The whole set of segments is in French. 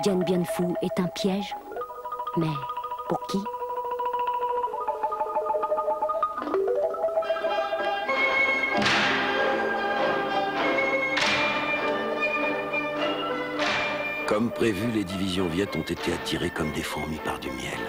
Dien Bien Phu est un piège, mais pour qui? Comme prévu, les divisions viettes ont été attirées comme des fourmis par du miel.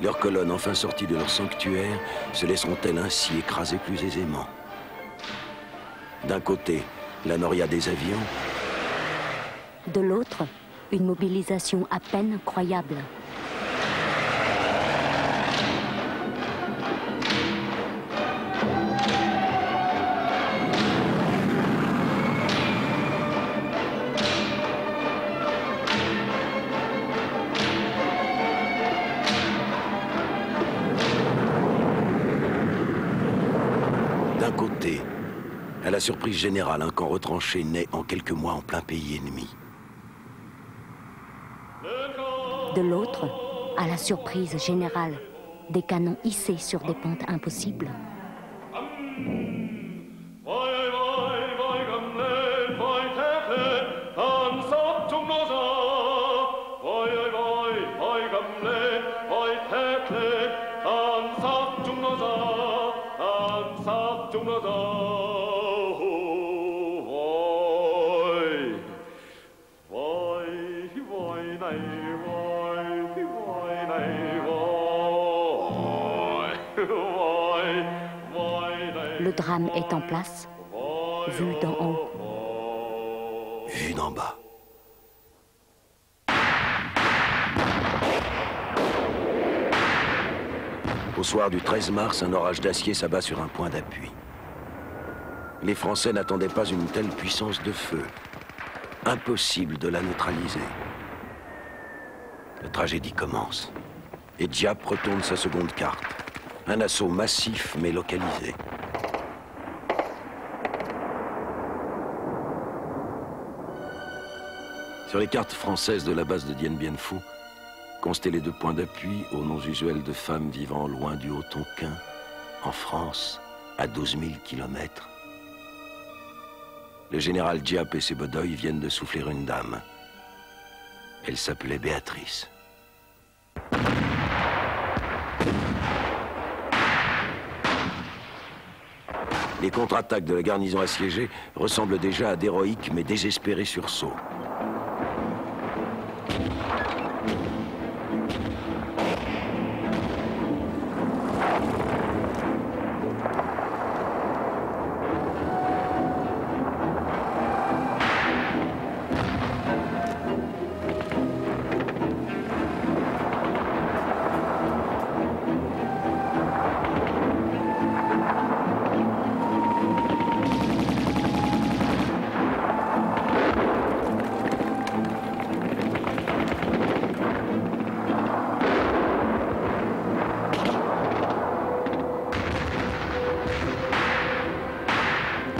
Leurs colonnes, enfin sorties de leur sanctuaire, se laisseront-elles ainsi écraser plus aisément? D'un côté, la noria des avions. De l'autre, une mobilisation à peine croyable. D'un côté, à la surprise générale, un camp retranché naît en quelques mois en plein pays ennemi. De l'autre, à la surprise générale, des canons hissés sur des pentes impossibles. Le drame est en place, vu d'en haut. Vu d'en bas. Au soir du 13 mars, un orage d'acier s'abat sur un point d'appui. Les Français n'attendaient pas une telle puissance de feu. Impossible de la neutraliser. La tragédie commence. Et Diap retourne sa seconde carte. Un assaut massif mais localisé. Sur les cartes françaises de la base de Dien Bien Phu, constellés de points d'appui aux noms usuels de femmes vivant loin du Haut-Tonkin, en France, à 12 000 kilomètres. Le général Diap et ses bedoys viennent de souffler une dame. Elle s'appelait Béatrice. Les contre-attaques de la garnison assiégée ressemblent déjà à d'héroïques mais désespérés sursauts.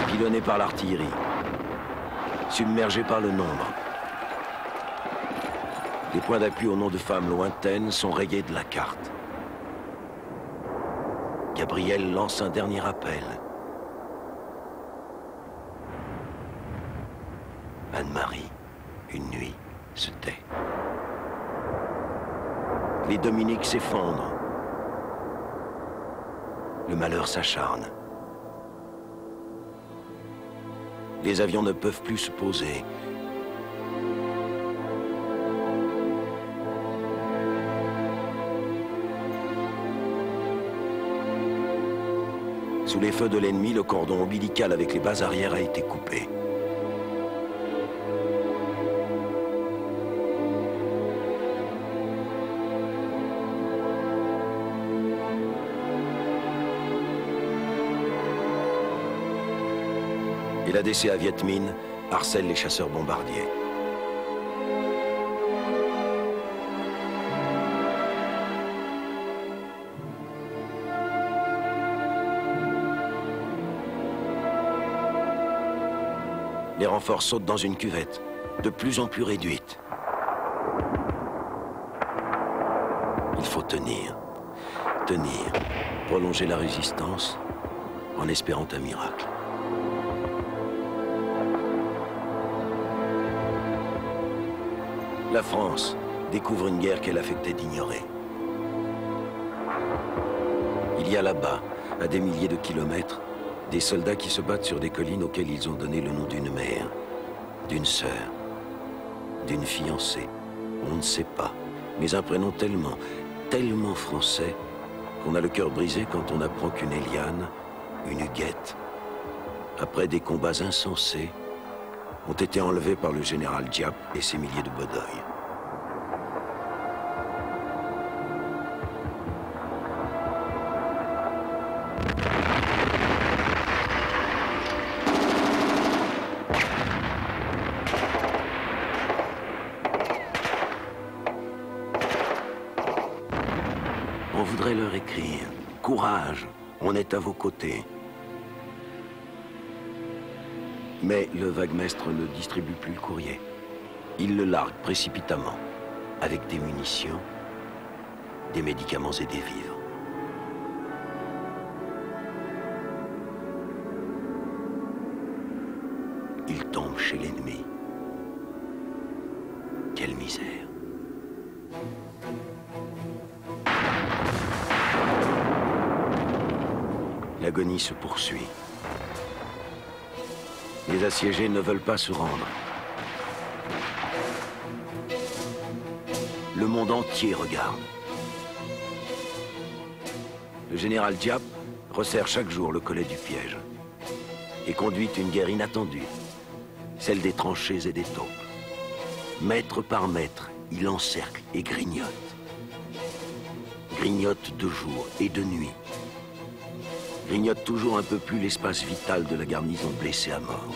Pilonnés par l'artillerie, submergés par le nombre. Les points d'appui au nom de femmes lointaines sont rayés de la carte. Gabriel lance un dernier appel. Anne-Marie, une nuit, se tait. Les Dominiques s'effondrent. Le malheur s'acharne. Les avions ne peuvent plus se poser. Sous les feux de l'ennemi, le cordon ombilical avec les bases arrières a été coupé. Et l'ADC à Viet Minh harcèle les chasseurs bombardiers. Les renforts sautent dans une cuvette, de plus en plus réduite. Il faut tenir, prolonger la résistance en espérant un miracle. La France découvre une guerre qu'elle affectait d'ignorer. Il y a là-bas, à des milliers de kilomètres, des soldats qui se battent sur des collines auxquelles ils ont donné le nom d'une mère, d'une sœur, d'une fiancée. On ne sait pas, mais un prénom tellement français qu'on a le cœur brisé quand on apprend qu'une Éliane, une Huguette, après des combats insensés, ont été enlevés par le général Diap et ses milliers de Bodeuil. On voudrait leur écrire « Courage, on est à vos côtés ». Mais le vaguemestre ne distribue plus le courrier. Il le largue précipitamment, avec des munitions, des médicaments et des vivres. Il tombe chez l'ennemi. Quelle misère. L'agonie se poursuit. Les assiégés ne veulent pas se rendre. Le monde entier regarde. Le général Diap resserre chaque jour le collet du piège et conduit une guerre inattendue, celle des tranchées et des taupes. Mètre par mètre, il encercle et grignote. Grignote de jour et de nuit. Grignote toujours un peu plus l'espace vital de la garnison blessée à mort.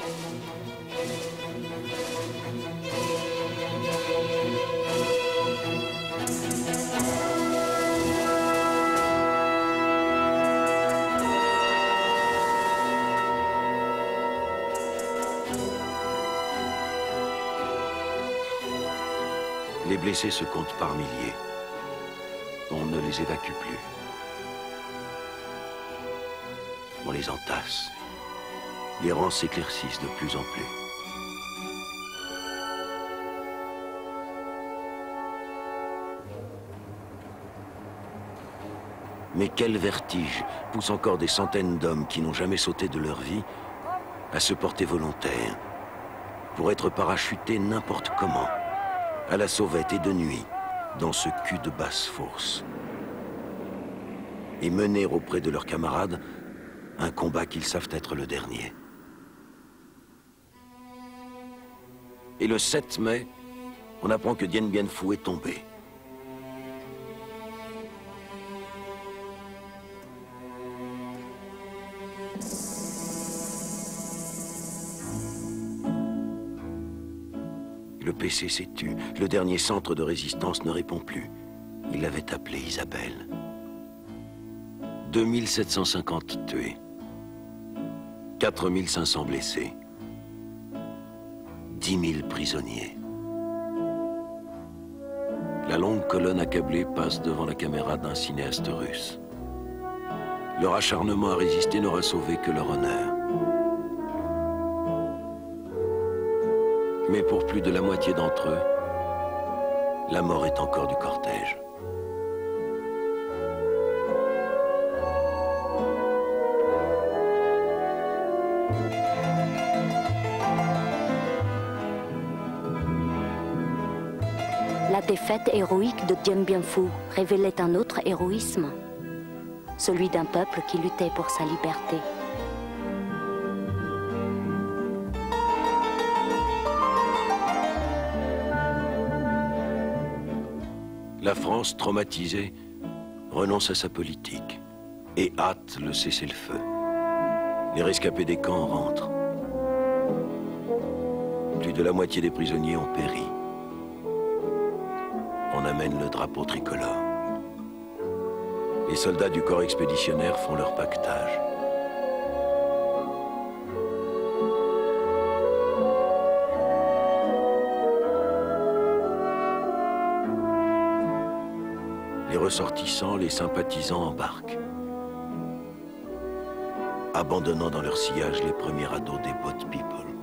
Les blessés se comptent par milliers. On ne les évacue plus. On les entasse. Les rangs s'éclaircissent de plus en plus. Mais quel vertige pousse encore des centaines d'hommes qui n'ont jamais sauté de leur vie à se porter volontaires pour être parachutés n'importe comment, à la sauvette et de nuit, dans ce cul de basse fosse, et mener auprès de leurs camarades un combat qu'ils savent être le dernier. Et le 7 mai, on apprend que Dien Bien Phu est tombé. Le PCC tue. Le dernier centre de résistance ne répond plus. Il l'avait appelé Isabelle. 2750 tués. 4500 blessés. 10 000 prisonniers. La longue colonne accablée passe devant la caméra d'un cinéaste russe. Leur acharnement à résister n'aura sauvé que leur honneur. Mais pour plus de la moitié d'entre eux, la mort est encore du cortège. La défaite héroïque de Dien Bien Phu révélait un autre héroïsme, celui d'un peuple qui luttait pour sa liberté. La France, traumatisée, renonce à sa politique et hâte le cessez-le-feu. Les rescapés des camps rentrent. Plus de la moitié des prisonniers ont péri. On amène le drapeau tricolore. Les soldats du corps expéditionnaire font leur pactage. ressortissants, les sympathisants embarquent, abandonnant dans leur sillage les premiers radeaux des boat people.